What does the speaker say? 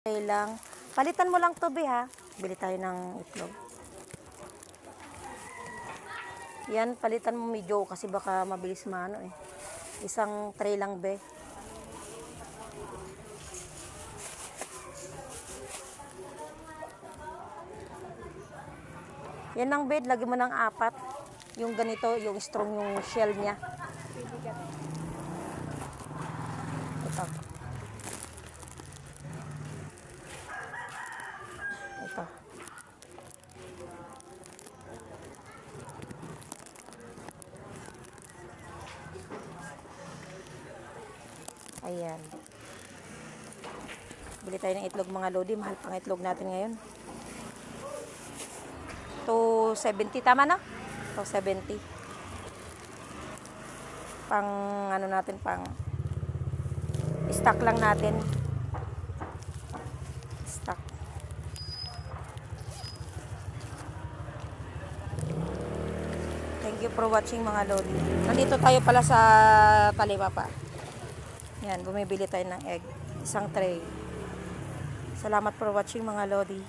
Okay lang. Palitan mo lang to, be, ha? Bili tayo ng itlog. Yan, palitan mo medyo kasi baka mabilis maano eh. Isang tray lang, be. Yan ang bed, lagi mo ng 4. Yung ganito, yung strong yung shell niya. Ito. Ito. Ayan. Bili tayo ng itlog mga lodi. Mahal pang itlog natin ngayon. 270. Tama na? 270. Pang ano natin, pang stock lang natin. Stock. Thank you for watching mga lodi. Nandito tayo pala sa Talipapa. Yan, bumibili tayo ng egg. Isang tray. Salamat for watching mga lodi.